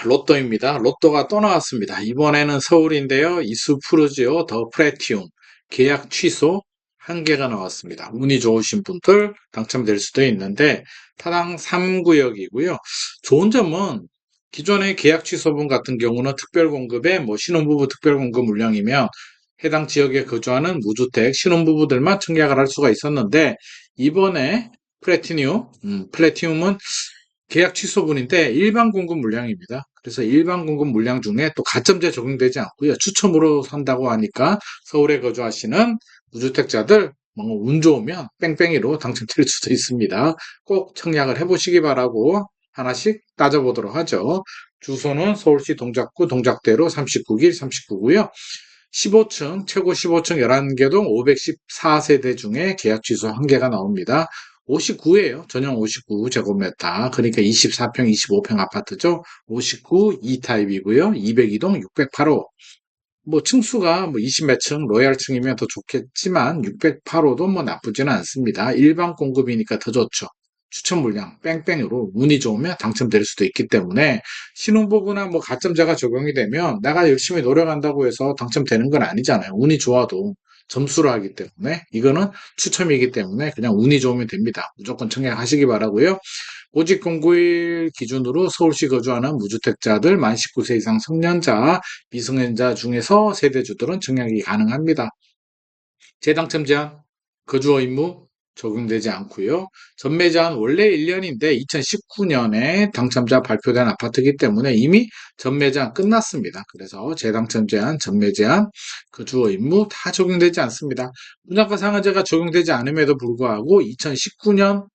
로또입니다. 로또가 또 나왔습니다. 이번에는 서울인데요. 이수푸르지오 더 프레티움 계약 취소 한 개가 나왔습니다. 운이 좋으신 분들 당첨될 수도 있는데 타당 3구역이고요. 좋은 점은 기존의 계약 취소분 같은 경우는 특별공급에 신혼부부 특별공급 물량이면 해당 지역에 거주하는 무주택 신혼부부들만 청약을 할 수가 있었는데 이번에 플래티움은 계약 취소분인데 일반 공급 물량입니다. 그래서 일반 공급 물량 중에 또 가점제 적용되지 않고요. 추첨으로 산다고 하니까 서울에 거주하시는 무주택자들 운 좋으면 뺑뺑이로 당첨될 수도 있습니다. 꼭 청약을 해보시기 바라고 하나씩 따져보도록 하죠. 주소는 서울시 동작구 동작대로 39길 39구요. 15층, 최고 15층 11개동 514세대 중에 계약 취소 1개가 나옵니다. 59예요. 전용 59제곱미터. 그러니까 24평, 25평 아파트죠. 59 E타입이고요. 202동 608호. 층수가 20 몇 층, 로얄층이면 더 좋겠지만 608호도 나쁘지는 않습니다. 일반 공급이니까 더 좋죠. 추천 물량 뺑뺑이로 운이 좋으면 당첨될 수도 있기 때문에 신혼부부나 가점제가 적용이 되면 내가 열심히 노력한다고 해서 당첨되는 건 아니잖아요. 운이 좋아도 점수로 하기 때문에 이거는 추첨이기 때문에 그냥 운이 좋으면 됩니다. 무조건 청약하시기 바라고요. 오직 공고일 기준으로 서울시 거주하는 무주택자들 만 19세 이상 성년자, 미성년자 중에서 세대주들은 청약이 가능합니다. 재당첨 제한, 거주어 의무 적용되지 않고요. 전매 제한 원래 1년인데 2019년에 당첨자 발표된 아파트이기 때문에 이미 전매 제한 끝났습니다. 그래서 재당첨 제한, 전매 제한, 거주어 의무 다 적용되지 않습니다. 분양가 상한제가 적용되지 않음에도 불구하고 2019년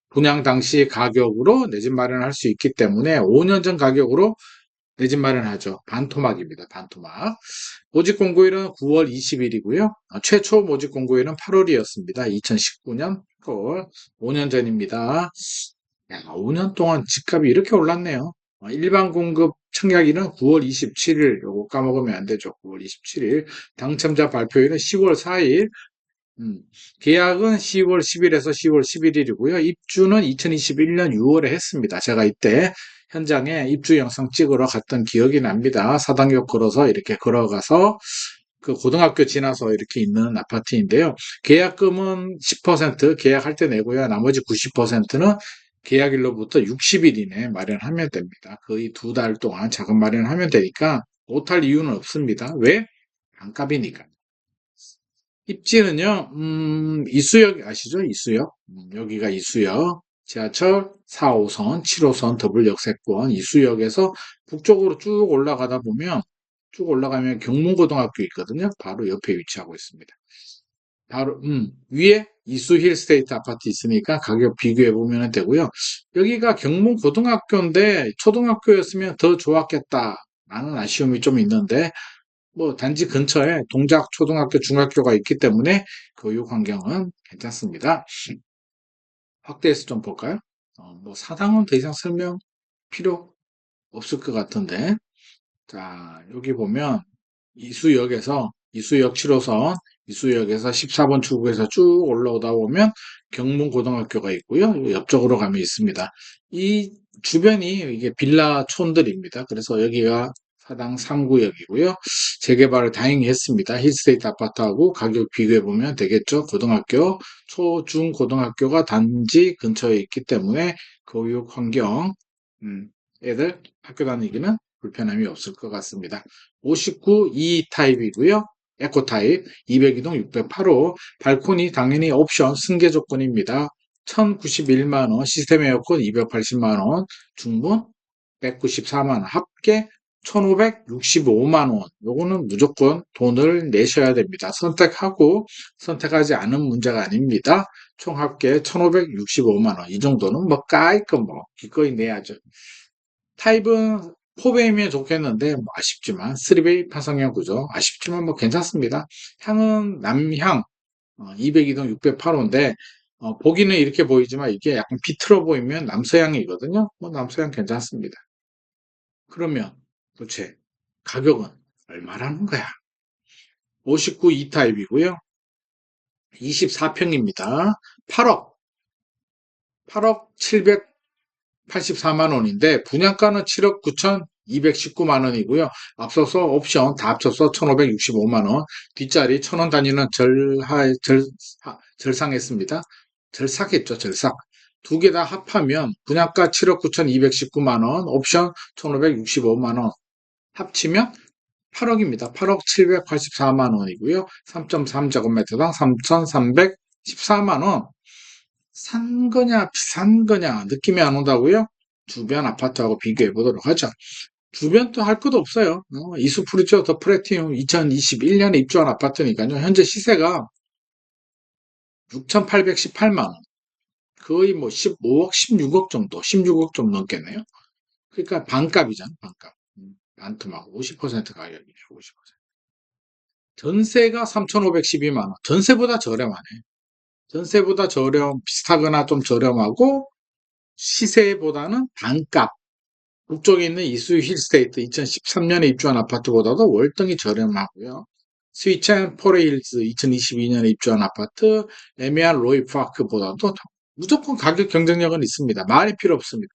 분양 당시 가격으로 내 집 마련할 수 있기 때문에 5년 전 가격으로 내 집 마련하죠. 반토막입니다. 반토막. 모집 공고일은 9월 20일이고요. 최초 모집 공고일은 8월이었습니다. 2019년 8월 5년 전입니다. 5년 동안 집값이 이렇게 올랐네요. 일반 공급 청약일은 9월 27일. 요거 까먹으면 안 되죠. 9월 27일. 당첨자 발표일은 10월 4일. 계약은 10월 10일에서 10월 11일이고요. 입주는 2021년 6월에 했습니다. 제가 이때 현장에 입주 영상 찍으러 갔던 기억이 납니다. 사당역 걸어서 이렇게 걸어가서 그 고등학교 지나서 이렇게 있는 아파트인데요. 계약금은 10% 계약할 때 내고요. 나머지 90%는 계약일로부터 60일 이내 마련하면 됩니다. 거의 2달 동안 자금 마련하면 되니까 못할 이유는 없습니다. 왜? 반값이니까. 입지는요, 이수역 아시죠? 이수역. 여기가 이수역. 지하철 4호선, 7호선 더블 역세권 이수역에서 북쪽으로 쭉 올라가다 보면 쭉 올라가면 경문고등학교 있거든요. 바로 옆에 위치하고 있습니다. 바로 위에 이수힐 스테이트 아파트 있으니까 가격 비교해 보면 되고요. 여기가 경문고등학교인데 초등학교였으면 더 좋았겠다라는 아쉬움이 좀 있는데 단지 근처에 동작 초등학교, 중학교가 있기 때문에 교육 환경은 괜찮습니다. 확대해서 좀 볼까요? 사당은 더 이상 설명 필요 없을 것 같은데. 자, 여기 보면 이수역 7호선, 이수역에서 14번 출구에서 쭉 올라오다 보면 경문고등학교가 있고요. 옆쪽으로 가면 있습니다. 이 주변이 이게 빌라촌들입니다. 그래서 여기가 사당 3구역이고요. 재개발을 다행히 했습니다. 힐스테이트 아파트하고 가격 비교해 보면 되겠죠. 고등학교, 초, 중, 고등학교가 단지 근처에 있기 때문에 교육 환경, 애들 학교 다니기는 불편함이 없을 것 같습니다. 59 E타입이고요. 에코타입 202동 608호 발코니 당연히 옵션 승계 조건입니다. 1091만원 시스템 에어컨 280만원 중분 194만원 합계 1565만원 요거는 무조건 돈을 내셔야 됩니다. 선택하고 선택하지 않은 문제가 아닙니다. 총 합계 1565만원 이 정도는 까이끔 기꺼이 내야죠. 타입은 4배이면 좋겠는데 아쉽지만 3배 파성형 구조 아쉽지만 괜찮습니다. 향은 남향 202동 608호인데 보기는 이렇게 보이지만 이게 약간 비틀어 보이면 남서향이거든요. 남서향 괜찮습니다. 그러면 도대체 가격은 얼마라는 거야? 59 E타입이고요. 24평입니다. 8억 784만 원인데 분양가는 7억 9천 219만 원이고요. 앞서서 옵션 다 합쳐서 1,565만 원, 뒷자리 1,000원 단위는 절상했습니다. 절삭했죠, 절삭. 두 개 다 합하면 분양가 7억 9,219만 원, 옵션 1,565만 원 합치면 8억입니다. 8억 784만 원이고요. 3.3제곱미터당 3,314만 원. 산 거냐, 비싼 거냐, 느낌이 안 온다고요? 주변 아파트하고 비교해 보도록 하죠. 주변 또 할 것도 없어요. 이수프리죠. 더 프레티움 2021년에 입주한 아파트니까요. 현재 시세가 6,818만 원. 거의 뭐 15억, 16억 정도, 16억 좀 넘겠네요. 그러니까 반값이잖아, 반값. 반토막 50% 가격이죠, 50%. 전세가 3,512만 원. 전세보다 저렴하네. 전세보다 비슷하거나 좀 저렴하고 시세보다는 반값. 북쪽에 있는 이수유 힐스테이트 2013년에 입주한 아파트보다도 월등히 저렴하고요. 스위첸 포레힐즈 2022년에 입주한 아파트, 에미안 로이파크보다도 무조건 가격 경쟁력은 있습니다. 말이 필요 없습니다.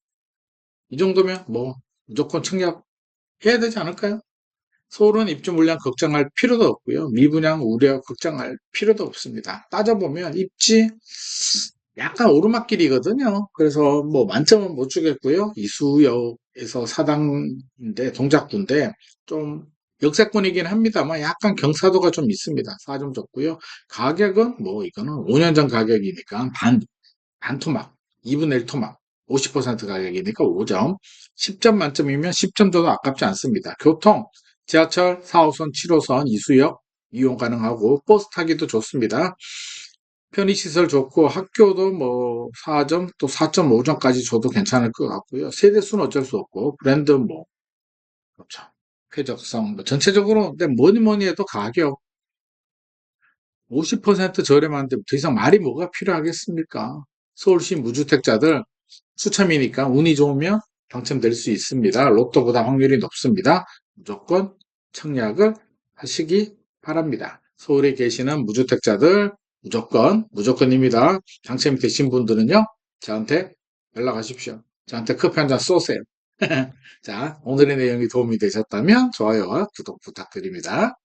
이 정도면 뭐 무조건 청약해야 되지 않을까요? 서울은 입주 물량 걱정할 필요도 없고요. 미분양 우려 걱정할 필요도 없습니다. 따져보면 입지 약간 오르막길이거든요. 그래서 뭐 만점은 못 주겠고요. 이수역에서 사당인데 동작구인데 좀 역세권이긴 합니다만 약간 경사도가 좀 있습니다. 4점 줬고요. 가격은 뭐 이거는 5년 전 가격이니까 반토막, 2분의 1 토막, 50% 가격이니까 5점. 10점 만점이면 10점 줘도 아깝지 않습니다. 교통, 지하철 4호선, 7호선, 이수역 이용 가능하고 버스 타기도 좋습니다. 편의시설 좋고 학교도 뭐 4점 또 4.5점까지 줘도 괜찮을 것 같고요. 세대수는 어쩔 수 없고 브랜드 뭐 그렇죠. 쾌적성 뭐 전체적으로 근데 뭐니 뭐니 해도 가격 50% 저렴한데 더 이상 말이 뭐가 필요하겠습니까? 서울시 무주택자들 수참이니까 운이 좋으면 당첨될 수 있습니다. 로또보다 확률이 높습니다. 무조건 청약을 하시기 바랍니다. 서울에 계시는 무주택자들 무조건입니다. 당첨이 되신 분들은요, 저한테 연락하십시오. 저한테 커피 한 잔 쏘세요. 자, 오늘의 내용이 도움이 되셨다면 좋아요와 구독 부탁드립니다.